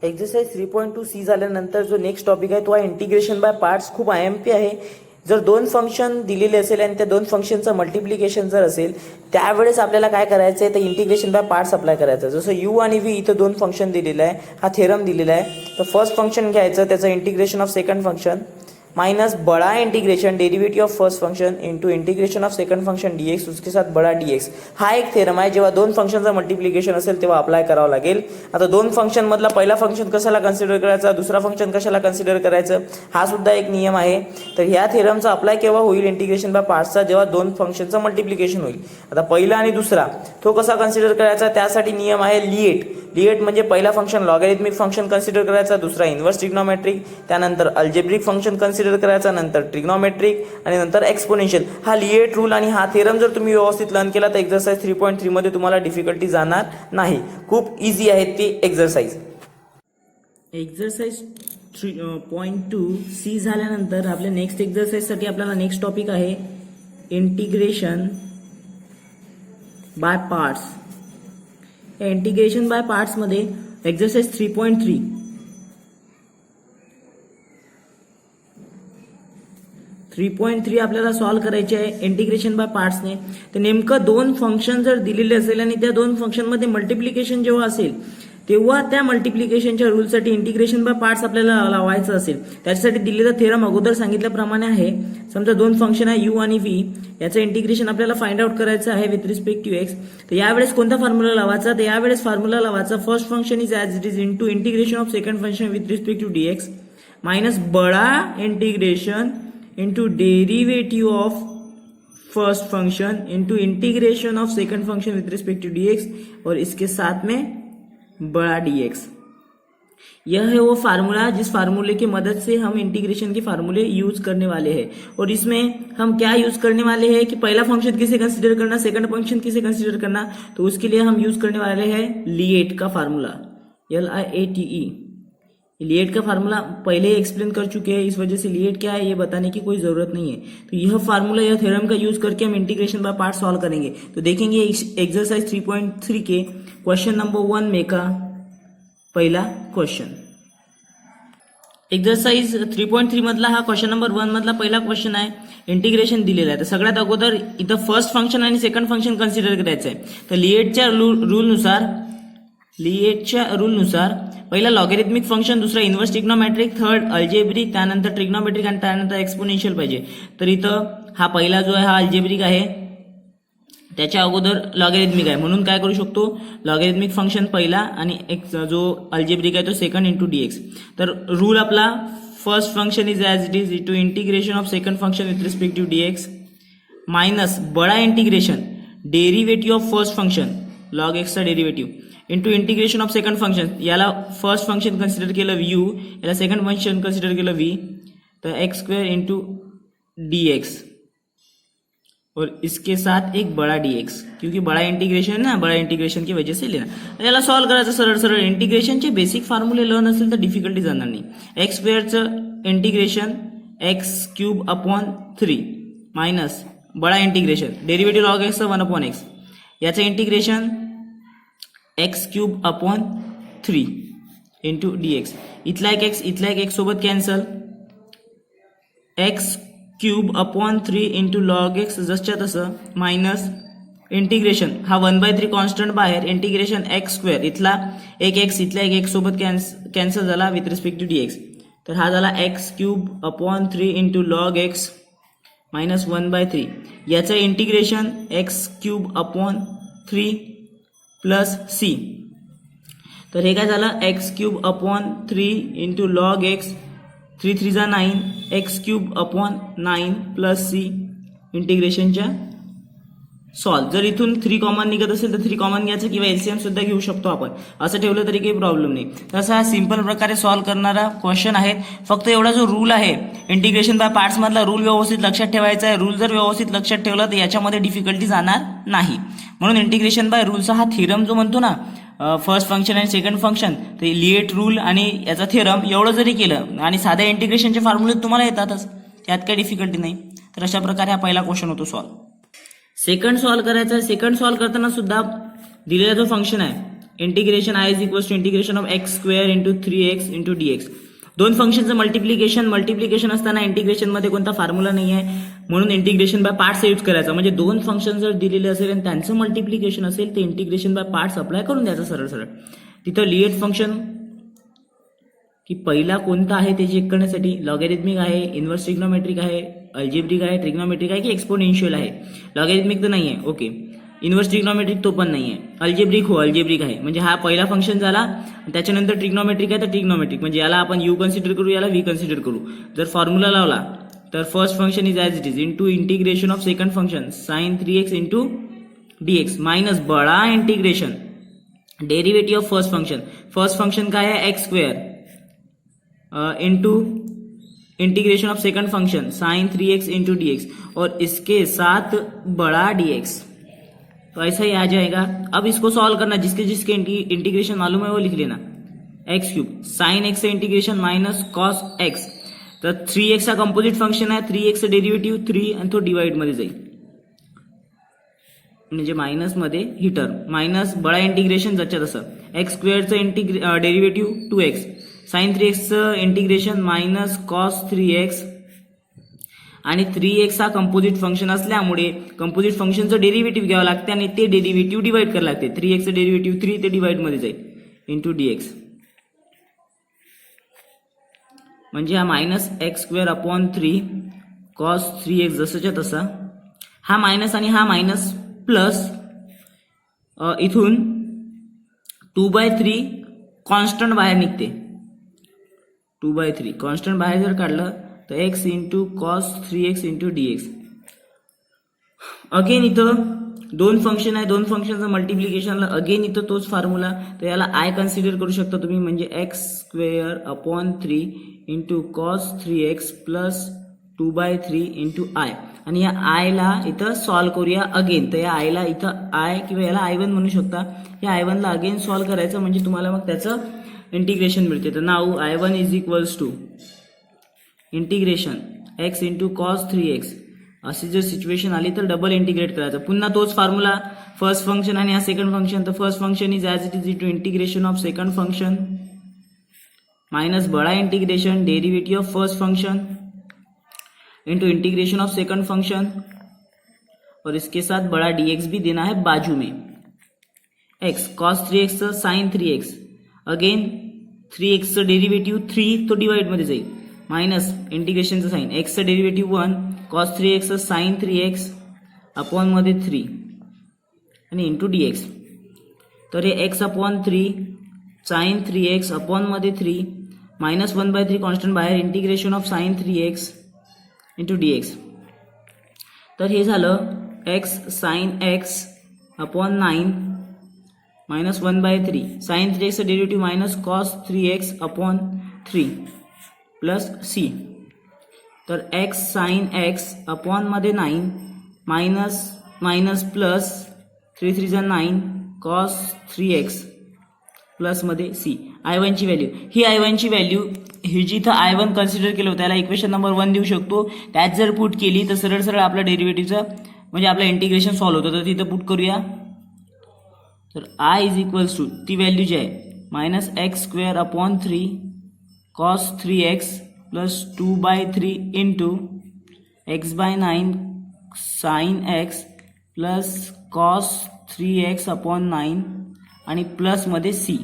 Exercise 3.2 C झाल्यानंतर जो next topic आहे तो आहे इंटिग्रेशन बाय पार्ट्स. खूप IMP आहे. जर दोन फंक्शन दिलेले असेल आणि त्या दोन फंक्शनचं मल्टिप्लिकेशन जर असेल त्यावेळेस आपल्याला काय करायचं आहे तर इंटिग्रेशन बाय पार्ट्स अप्लाय करायचं. जसं यू आणि व्ही इथं दोन फंक्शन दिलेलं आहे, हा थेरम दिलेला आहे. तर फर्स्ट फंक्शन घ्यायचं, त्याचं integration of second function minus बड़ा integration derivative of first function into integration of second function dx उसके साथ बड़ा dx. हा एक थेरम आहे. जेव्हा दोन फंक्शनचं मल्टिप्लिकेशन असेल तेव्हा अप्लाय करावं लागेल. आता दोन फंक्शन मधला पहिला फंक्शन कशाला कन्सिडर करायचा, दुसरा फंक्शन कशाला कन्सिडर करायचं, हा सुद्धा एक नियम आहे. तर ह्या थेरमचा अप्लाय केव्हा होईल इंटिग्रेशन बाय पार्ट्सचा, जेव्हा दोन फंक्शनचं मल्टिप्लिकेशन होईल. आता पहिला आणि दुसरा तो कसा कन्सिडर करायचा, त्यासाठी नियम आहे लिएट. लिएट म्हणजे पहिला फंक्शन लॉगॅरिथमिक फंक्शन कन्सिडर करायचा, दुसरा इन्व्हर्स ट्रिग्नोमेट्रिक, त्यानंतर अल्जेब्रिक फंक्शन कन्सिडर करायचा, नंतर ट्रिग्नोमेट्रिक आणि नंतर एक्सपोनेन्शियल. हा लिएट रूल आणि हा थेरम जर तुम्ही व्यवस्थित लर्न केला तर एक्सरसाइज 3.3 मध्ये तुम्हाला डिफिकल्टी जाणार नाही. खूप इझी आहे ती एक्सरसाइज. एक्सरसाइज 3.2 सी झाल्यानंतर आपल्या नेक्स्ट एक्सरसाइजसाठी आपल्याला नेक्स्ट टॉपिक आहे इंटिग्रेशन बाय पार्ट्स. या इंटिग्रेशन बाय पार्ट्स मध्ये एक्सरसाइज 3.3 आपल्याला सॉल्व्ह करायचे आहे इंटिग्रेशन बाय पार्ट्सने. तर नेमकं दोन फंक्शन जर दिलेले असेल आणि त्या दोन फंक्शन मध्ये मल्टिप्लिकेशन जेव्हा असेल तेव्हा त्या मल्टिप्लिकेशनच्या रूलसाठी इंटिग्रेशन बाय पार्ट्स आपल्याला लावायचं असेल. त्याच्यासाठी दिलेला थेरम अगोदर सांगितल्याप्रमाणे आहे. समजा दोन फंक्शन आहे यू आणि व्ही, याचं इंटिग्रेशन आपल्याला फाइंड आउट करायचं आहे विथ रिस्पेक्ट टू एक्स. तर यावेळेस कोणता फॉर्म्युला लावायचा, तर यावेळेस फॉर्म्युला लावायचा first function is as it is into integration of second function with respect to dx minus बड़ा integration into derivative of first function into integration of second function with respect to dx और इसके साथ में बड़ा dx. यह है वो formula जिस फार्मूले की मदद से हम इंटीग्रेशन के फार्मूले यूज करने वाले हैं. और इसमें हम क्या यूज करने वाले हैं कि पहला फंक्शन किसे कंसीडर करना, सेकंड फंक्शन किसे कंसीडर करना, तो उसके लिए हम यूज करने वाले हैं लिएट का फार्मूला, LIATE. लिएट का फार्मूला पहले ही एक्सप्लेन कर चुके हैं, इस वजह से लिएट क्या है ये बताने की कोई जरूरत नहीं है. तो यह फार्मूला, यह थ्योरम का यूज करके हम इंटीग्रेशन बाय पार्ट सॉल्व करेंगे. तो देखेंगे एक्सरसाइज 3.3 के क्वेश्चन नंबर 1 में का पहिला क्वेश्चन. एक्सरसाइज 3.3 मधला हा क्वेश्चन नंबर 1 मधला पहिला क्वेश्चन आहे. इंटिग्रेशन दिलेलं आहे. तर सगळ्यात अगोदर इथं फर्स्ट फंक्शन आणि सेकंड फंक्शन कन्सिडर करायचं आहे. तर लिएटच्या रूलनुसार पहिला लॉगॅरिथमिक फंक्शन, दुसरा इन्व्हर्स ट्रिग्नोमेट्रिक, थर्ड अल्जेब्रिक, त्यानंतर ट्रिग्नोमेट्रिक आणि त्यानंतर एक्सपोनेन्शियल पाहिजे. तर इथं हा पहिला जो आहे हा अल्जेब्रिक आहे, त्याच्या अगोदर लॉगॅरिथमिक आहे. म्हणून काय करू शकतो, लॉगॅरिथमिक फंक्शन पहिला आणि जो अल्जेब्रिक आहे तो सेकंड इंटू dx. तर रूल आपला first function is as it is into integration of second function with respect to dx minus बड़ा integration derivative of first function log एक्सचा derivative into integration of second function. याला first function consider केलं u, याला second function consider केलं v, तर x² into dx और इसके साथ एक बड़ा dx, क्योंकि बड़ा इंटीग्रेशन ना, बड़ा इंटीग्रेशन की वजह से लेना. याला सॉल्व करायचं सरळ सरळ. इंटिग्रेशनचे बेसिक फॉर्म्युले लर्न असेल तर डिफिकल्टी जाणार नाही. x² integration x³ upon 3 minus बड़ा इंटिग्रेशन डेरिवेटिव्ह लॉग एक्सचा 1/x, याचं integration x³ upon 3 into dx. इथला एक x सोबत cancel, x³ upon 3 into log x जसच्या तसं माइनस इंटिग्रेशन हा 1/3 कॉन्स्टंट बाहेर, इंटिग्रेशन x², इथला एक x इथला एक x सोबत कॅन्सल झाला विथ रिस्पेक्ट टू dx. तर हा झाला x³ upon 3 into log x minus 1/3, याचं integration x³ upon 3 plus c. तर हे काय झालं, x³ upon 3 into log x, 3 3 जा 9, x³ अपॉन 9 प्लस c इंटिग्रेशनच्या सॉल्व. जर इथून 3 कॉमन निघत असेल तर 3 कॉमन घ्यायचं किंवा एलसीएम सुद्धा घेऊ शकतो आपण. असं ठेवलं तरी काही प्रॉब्लेम नाही. तसा हा सिंपल प्रकारे सॉल्व करणारा क्वेश्चन आहे. फक्त एवढा जो रूल आहे इंटिग्रेशन बाय पार्ट्स मधला रूल व्यवस्थित लक्षात ठेवायचा आहे. रूल जर व्यवस्थित लक्षात ठेवला तर याच्यामध्ये डिफिकल्टी जाणार नाही. म्हणून इंटिग्रेशन बाय रूलचा हा थेरम जो म्हणतो ना, फर्स्ट फंक्शन आणि सेकंड फंक्शन, तर लिएट रूल आणि याचा थेरम एवढं जरी केलं आणि साध्या इंटिग्रेशनचे फॉर्म्युले तुम्हाला येतातच, त्यात काही डिफिकल्टी नाही. तर अशा प्रकारे हा पहिला क्वेश्चन होतो सॉल्व. सेकंड सॉल्व करायचा. सेकंड सॉल्व करताना सुद्धा दिलेला जो फंक्शन आहे integration I is equals to integration of x square into 3x into dx. दोन फंक्शनचं मल्टिप्लिकेशन असताना इंटिग्रेशन मध्ये कोणता फॉर्म्युला नाही आहे, म्हणून इंटिग्रेशन बाय पार्ट्स यूज करायचा. म्हणजे दोन फंक्शन जर दिलेले असेल आणि त्यांचं मल्टिप्लिकेशन असेल ते इंटिग्रेशन बाय पार्ट्स अप्लाय करून द्यायचं सरळ सरळ. तिथं लिएट फंक्शन की पहिला कोणता आहे ते चेक करण्यासाठी लॉगॅरिथमिक आहे, इन्व्हर्स ट्रिग्नोमेट्रिक आहे, अल्जेब्रिक आहे, ट्रिग्नोमेट्रिक आहे की एक्सपोनेन्शियल आहे. लॉगॅरिथमिक तर नाही आहे, ओके. इन्व्हर्स ट्रिग्नोमेट्रिक तो पण नाही आहे. अल्जेब्रिक अल्जेब्रिक आहे. म्हणजे हा पहिला फंक्शन झाला. त्याच्यानंतर ट्रिग्नोमेट्रिक आहे तर ट्रिग्नोमेट्रिक म्हणजे याला आपण यू कन्सिडर करू, याला व्ही कन्सिडर करू. जर फॉर्म्युला लावला तर first function is as it is into integration of second function sine 3x into dx minus बडा integration derivative of first function काय आहे x square into integration of second function sine 3x into dx और इसके साथ बड़ा dx. तो ऐसा ही आ जाएगा. अब इसको सॉल्व करना, जिसके जिसके इंटीग्रेशन मालूम है वो लिख लेना. X cube sine x integration minus cos x. तर 3x चा कंपोजिट फंक्शन आहे, 3x डेरिव्हेटिव्ह 3 आणि तो डिवाइड मध्ये जाईल म्हणजे मायनस मध्ये ही टर्म मायनस बडा इंटिग्रेशन जच्या तसं एक्स स्क्वेअरचं derivative 2x sine 3x integration minus cos 3x आणि 3x हा कंपोजिट फंक्शन असल्यामुळे कंपोजिट फंक्शनचं डेरिव्हेटिव्ह घ्यावं लागते आणि ते डेरिव्हेटिव्ह डिवाइड करावं लागते. 3x डेरिव्हेटिव्ह 3 ते डिवाइड मध्ये जाईल इंटू dx. म्हणजे हा minus x square upon 3 cos 3x जसंच्या तसा, हा मायनस आणि हा मायनस प्लस इथून 2/3 कॉन्स्टंट बाहेर निघते. 2/3 कॉन्स्टंट बाहेर जर काढलं तर x into cos 3x into dx. Again इथं दोन फंक्शन आहे, दोन फंक्शनचं मल्टिप्लिकेशनला अगेन इथं तोच फॉर्म्युला. तर याला आय कन्सिडर करू शकता तुम्ही, म्हणजे x square upon 3 into cos 3x plus 2/3 into I. आणि या आयला इथं सॉल्व करूया अगेन. तर या आयला इथं आय किंवा याला I1 म्हणू शकता. या I1 ला अगेन सॉल्व करायचं म्हणजे तुम्हाला मग त्याचं इंटिग्रेशन मिळते. तर नाव I1 is equals to integration x into cos 3x. अशी जर सिच्युएशन आली तर डबल इंटिग्रेट करायचं. पुन्हा तोच फॉर्म्युला, फर्स्ट फंक्शन आणि हा सेकंड फंक्शन. तर first function is as it is into integration of second function minus बड़ा integration derivative of first function into integration of second function और इसके साथ बड़ा dx भी देना है बाजू में. x cos 3x sine 3x again 3x derivative 3 तो डिवाइड मध्ये जाईल मायनस इंटिग्रेशनचं sine x derivative 1 cos 3x sine 3x upon मध्ये 3 आणि इंटू dx. तर हे x upon 3 sign 3x upon मध्ये 3 मायनस 1/3 कॉन्स्टंट बाहेर integration of sine 3x into dx. तर हे झालं x sine x upon 9 minus 1/3 sine 3x derivative minus cos 3x upon 3 plus c. तर x साइन x अपॉन मध्ये 9 minus minus plus 3 3 9 cos 3x plus मध्ये c. I1 ची value, ही I1 ची value ही जिथं I1 consider केलं होतं त्याला equation number 1 देऊ शकतो. त्यात जर पुट केली तर सरळ सरळ आपल्या डेरिव्हेटिव्हचं म्हणजे आपलं इंटिग्रेशन सॉल्व्ह होतं. तर तिथं पुट करूया. तर I इज इक्वल्स टू ती व्हॅल्यू जी आहे minus x square upon 3 cos 3x plus 2/3 into x/9 sine x plus cos 3x upon 9 आणि प्लस मध्ये c.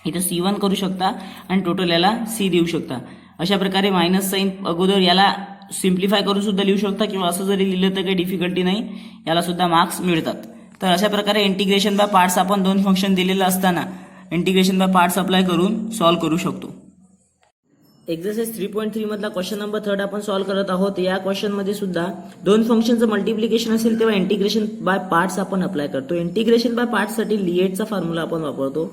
इथं C1 करू शकता आणि टोटल याला c देऊ शकता. अशा प्रकारे मायनस साइन अगोदर याला सिम्प्लिफाय करून सुद्धा लिहू शकता किंवा असं जरी लिहिलं तर काही डिफिकल्टी नाही, याला सुद्धा मार्क्स मिळतात. तर अशा प्रकारे इंटिग्रेशन बाय पार्ट्स आपण दोन फंक्शन दिलेलं असताना इंटिग्रेशन बाय पार्ट्स अप्लाय करून सॉल्व्ह करू शकतो. एक्सरसाइज 3.3 मधला क्वेश्चन नंबर 3 आपण सॉल्व्ह करत आहोत. या क्वेश्चन मध्ये सुद्धा दोन फंक्शनचं मल्टिप्लिकेशन असेल तेव्हा इंटिग्रेशन बाय पार्ट्स आपण अप्लाय करतो. इंटिग्रेशन बाय पार्ट्स साठी लिएटचा फॉर्म्युला आपण वापरतो.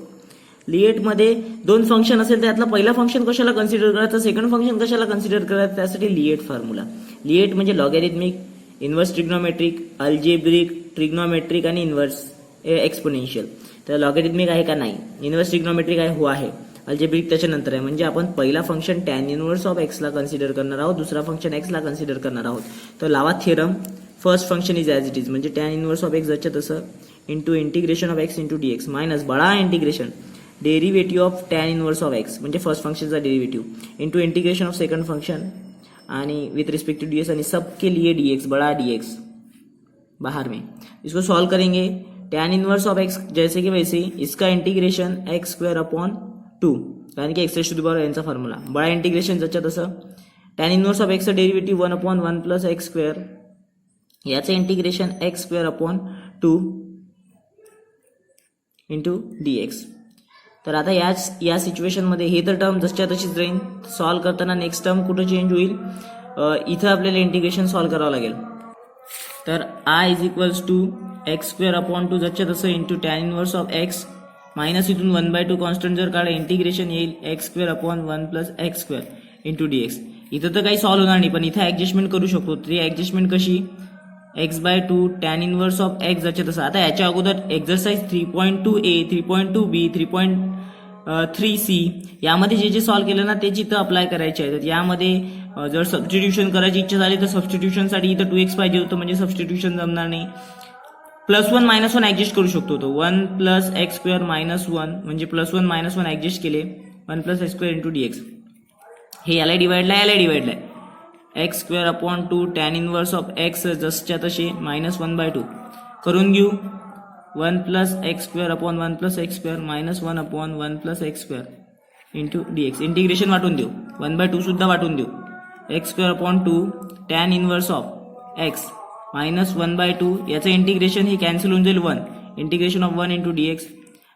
लिएट मध्ये दोन फंक्शन असेल तर यातला पहिला फंक्शन कशाला कन्सिडर करायचं, सेकंड फंक्शन कशाला कन्सिडर करायचं, त्यासाठी लिएट फॉर्म्युला. लिएट म्हणजे logarithmic, inverse trigonometric, algebraic, trigonometric आणि इन्व्हर्स एक्सपोनेन्शियल. तर लॉगॅरिथमिक आहे का नाही, इन्व्हर्स ट्रिग्नोमेट्रिक आहे हो आहे, अल्जेब्रिक त्याच्यानंतर आहे. म्हणजे आपण पहिला function tan inverse of x ला कन्सिडर करणार आहोत, दुसरा फंक्शन एक्स ला कन्सिडर करणार आहोत. तर लावा theorem. First function is as it is म्हणजे टॅन इनव्हर्स ऑफ एक्स जच्या तसं into integration of x into d x minus बळा integration derivative of tan inverse of x म्हणजे फर्स्ट फंक्शनचा derivative into integration of second function आणि with respect to d x, आणि सब के लिए डी एक्स बड़ा डी एक्स बाहर में। इसको सॉल्व करेंगे टैन इनवर्स ऑफ एक्स जैसे कि वैसे इसका इंटिग्रेशन एक्स स्क्वेअर अपॉन 2 कारण की एक्स टू द पावर यांचा फॉर्म्युला बड़ा इंटिग्रेशन जच्या तसं टॅन इनवर्स ऑफ एक्सचं derivative 1 upon 1 plus x square याचं integration x square upon 2 into d x. तर आता या सिच्युएशनमध्ये हे तर टर्म जसच्या तशीच राहील, सॉल्व करताना नेक्स्ट टर्म कुठं चेंज होईल, इथं आपल्याला इंटिग्रेशन सॉल्व करावं लागेल। तर I is equals to x square upon 2 जसच्या तसं into tan inverse of x minus इथून 1/2 कॉन्स्टंट जर काढलं इंटिग्रेशन येईल x square upon 1 plus x square into d x. इथं तर काही सॉल्व होणार नाही पण इथं ॲडजस्टमेंट करू शकतो। ती ॲडजस्टमेंट कशी, x/2 tan inverse of x जच्या तसं। आता याच्या अगोदर एक्झरसाइज 3.2a 3.2b 3.3c यामध्ये जे सॉल्व केलं ना तेच इथं अप्लाय करायचे आहे। तर यामध्ये जर सबस्टिट्यूशन करायची इच्छा झाली तर सबस्टिट्यूशनसाठी इथं 2x पाहिजे होतं म्हणजे सबस्टिट्यूशन जमणार नाही। +1 -1 ॲडजस्ट करू शकतो तो 1 प्लस एक्स स्क्वेअर मायनस 1 म्हणजे +1 -1 ॲडजस्ट केले 1 plus x square into d x. हे याला डिवाइडला x square upon 2 tan inverse of x जसच्या तसे -1/2 करून घेऊ 1 plus x square upon 1 plus x square minus 1 upon 1 plus x square into d x. Integration वाटून देऊ 1/2 सुद्धा वाटून देऊ x square upon 2 tan inverse of x minus 1/2 याचं इंटिग्रेशन हे कॅन्सल होऊन जाईल 1 integration of 1 into d x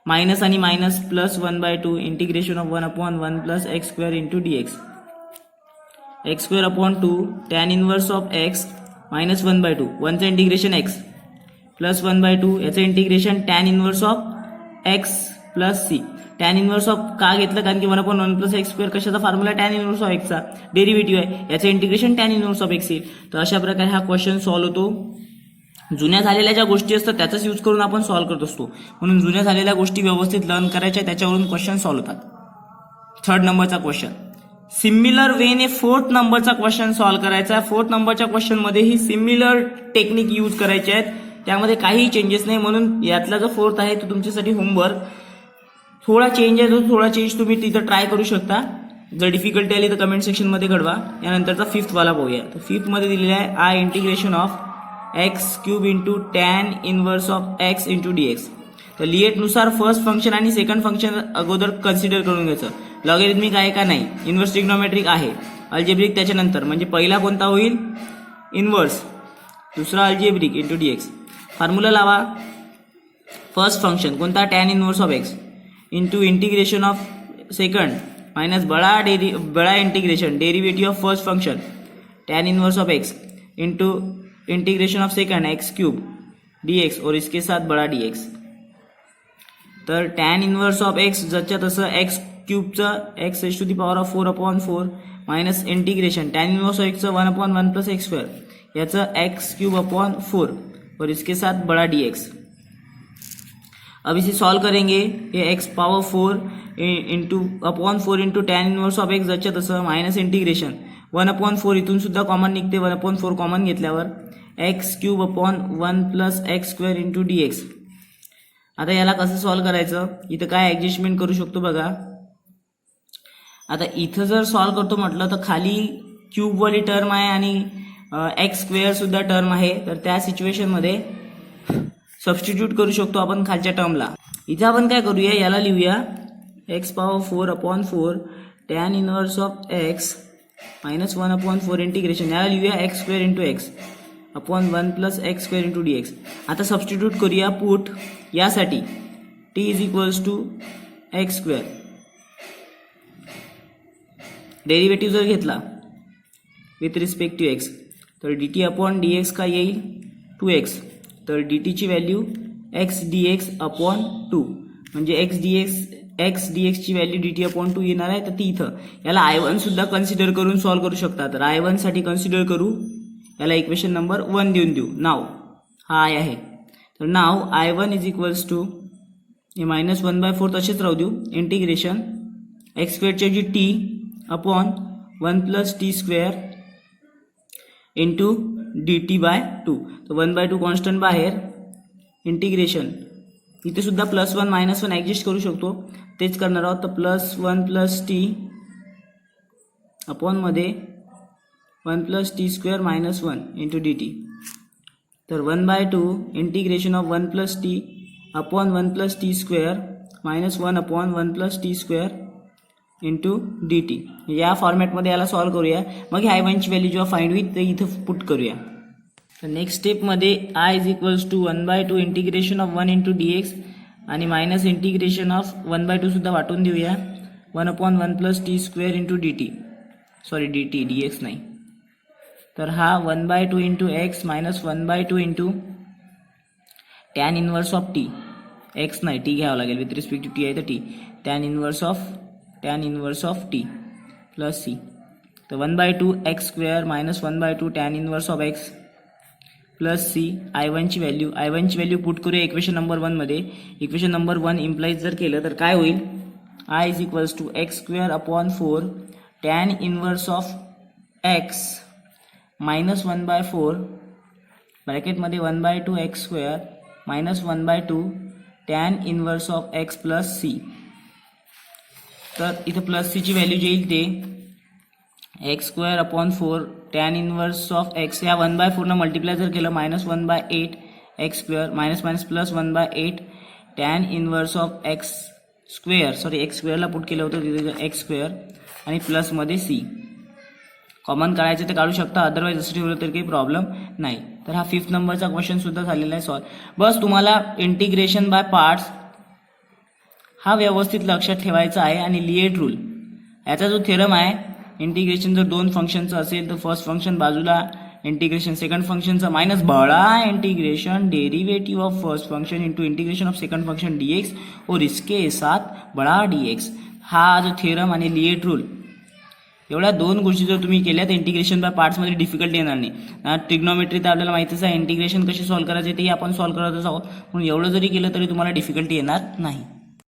minus आणि minus plus 1/2 integration of 1 upon 1 plus x square into d x. X square upon 2 tan inverse of x minus 1/2 1चं integration x plus 1/2 याचं integration tan inverse of x plus c. Tan inverse of का घेतलं कारण की 1/1 plus x square कशाचा formula tan inverse of एक्सचा derivative आहे, याचं integration tan inverse of x येईल। तर अशा प्रकारे हा क्वेश्चन सॉल्व्ह होतो। जुन्या झालेल्या ज्या गोष्टी असतात त्याचाच यूज करून आपण सॉल्व्ह करत असतो, म्हणून जुन्या झालेल्या गोष्टी व्यवस्थित लर्न करायच्या त्याच्यावरून क्वेश्चन सॉल्व्ह होतात। 3rd नंबरचा क्वेश्चन सिमिलर वेने 4th नंबरचा क्वेश्चन सॉल्व्ह करायचा आहे। 4th नंबरच्या क्वेश्चन मध्ये ही सिमिलर टेक्निक यूज करायची आहेत, त्यामध्ये काहीही चेंजेस नाही, म्हणून यातला जो 4th आहे तो तुमच्यासाठी होमवर्क थोडा चेंज आहे, थोडा चेंज तुम्ही तिथं ट्राय करू शकता। जर डिफिकल्टी आली तर कमेंट सेक्शन मध्ये कळवा। यानंतरचा 5th वाला पाहूया। तर 5th मध्ये दिलेला आहे I integration of x cube into tan inverse of x into d x. तर लिएटनुसार फर्स्ट फंक्शन आणि सेकंड फंक्शन अगोदर कन्सिडर करून घ्यायचं, लॉगॅरिथमिक आहे का नाही, इन्व्हर्स ट्रिग्नोमेट्रिक आहे, अल्जेब्रिक त्याच्यानंतर म्हणजे पहिला कोणता होईल इन्व्हर्स, दुसरा algebraic into d x. Formula लावा, फर्स्ट फंक्शन कोणता tan inverse of x into integration of second minus बड़ा integration derivative of first function tan inverse of x into integration of second x cube d x और इसके साथ बड़ा d x. तर tan inverse of x जच्या तसं x क्यूबचं x h to the power of 4/4 minus integration tan inverse of एक्सचं 1/1 plus x square याचं एक्स क्यूब अपॉन 4 और इसके साथ बड़ा डी एक्स। अब इसे सॉल्व करेंगे, ये x power 4 into upon 4 into tan inverse of x जच्या तसं मायनस इंटिग्रेशन 1/4 इथून सुद्धा कॉमन निघते 1/4 कॉमन घेतल्यावर x cube upon 1 plus x square into d x. आता याला कसं सॉल्व करायचं, इथं काय ऍडजस्टमेंट करू शकतो बघा। आता इथं जर सॉल्व करतो म्हटलं तर खाली क्यूब वाली टर्म आहे आणि एक्स स्क्वेअर सुद्धा टर्म आहे, तर त्या सिच्युएशन मध्ये सबस्टिट्यूट करू शकतो आपण खालच्या टर्मला। इथं आपण काय करूया, याला लिहूया x power 4/4 tan inverse of x minus 1/4 integration, याला लिहूया x square into x upon 1 plus x square into d x. आता सबस्टिट्यूट करूया पुट यासाठी t is equals to x square, derivative जर घेतला विथ रिस्पेक्ट टू एक्स तर d t upon d x काय येईल 2x, तर डी टीची value x d x upon 2 म्हणजे एक्स डी एक्सची व्हॅल्यू डी टी अपॉन 2 येणार आहे। तर ती इथं याला I1 सुद्धा कन्सिडर करून सॉल्व करू शकता, तर I1 साठी कन्सिडर करू, याला इक्वेशन नंबर 1 देऊन देऊ। नाव हा आय आहे, तर नाव I1 इज इक्वल्स टू हे -1/4 तसेच राहू देऊ इंटिग्रेशन एक्स स्क्वेअरची जी t upon 1 plus t square into d t by 2, तर 1/2 कॉन्स्टंट बाहेर इंटिग्रेशन इथे सुद्धा +1 -1 ॲडजस्ट करू शकतो, तेच करणार आहोत. तर +1 + t अपॉन मध्ये 1 + t² - 1 × dt. तर 1/2 integration of 1 + t upon 1 + t² - 1 upon 1 + t² × dt. या फॉर्मॅटमध्ये याला सॉल्व्ह करूया. मग ह्या I1ची व्हॅल्यू जेव्हा फाइंड होईल ते इथं पुट करूया. तर नेक्स्ट स्टेपमध्ये I = 1/2 इंटिग्रेशन ऑफ 1 × dx आणि मायनस इंटिग्रेशन ऑफ 1/2 सुद्धा वाटून देऊया. 1 upon 1 + t² × dt. Sorry dt, dx नाही. तर हा 1/2 × x minus 1/2 × tan inverse of t. x नाही, t घ्यावं लागेल, विथ रिस्पेक्ट टू t आहे तर t. tan inverse of t plus c. तर 1/2 x² minus 1/2 tan inverse of x plus c. I1ची व्हॅल्यू पुट करूया इक्वेशन नंबर 1 मध्ये. Equation number 1 implies जर केलं तर काय होईल? I = x² upon 4 tan inverse of x minus 1/4 ब्रॅकेटमध्ये 1/2 x² minus 1/2 tan inverse of x plus c. तर इथं प्लस c ची व्हॅल्यू जी येईल ते x² upon 4 tan inverse of x या 1/4 न मल्टिप्लाय जर केलं -1/8 x² minus minus plus 1/8 tan inverse of x². Sorry x² ला पुट केलं होतं तिथे x² आणि प्लस मध्ये c. कॉमन काढायचं ते काढू शकता, अदरवाईज असं ठेवलं तर काही प्रॉब्लेम नाही. तर हा 5th नंबरचा क्वेश्चन सुद्धा झालेला आहे सॉल्व. बस तुम्हाला इंटिग्रेशन बाय पार्ट्स हा व्यवस्थित लक्षात ठेवायचा आहे. आणि लिएट रूल याचा जो थेरम आहे, इंटिग्रेशन जर 2 फंक्शनचं असेल तर फर्स्ट फंक्शन बाजूला इंटिग्रेशन सेकंड फंक्शनचं मायनस बड़ा integration derivative of first function into integration of second function dx और इसके साथ बड़ा dx. हा जो थेरम आणि लिएट रूल एवढ्या 2 गोष्टी जर तुम्ही केल्या तर इंटिग्रेशन बाय पार्ट्समध्ये डिफिकल्टी येणार नाही. ट्रिग्नोमेट्री तर आपल्याला माहितीच आहे, इंटिग्रेशन कशी सॉल्व्ह करायचे ते आपण सॉल्व्ह करतच आहोत. म्हणून एवढं जरी केलं तरी तुम्हाला डिफिकल्टी येणार नाही.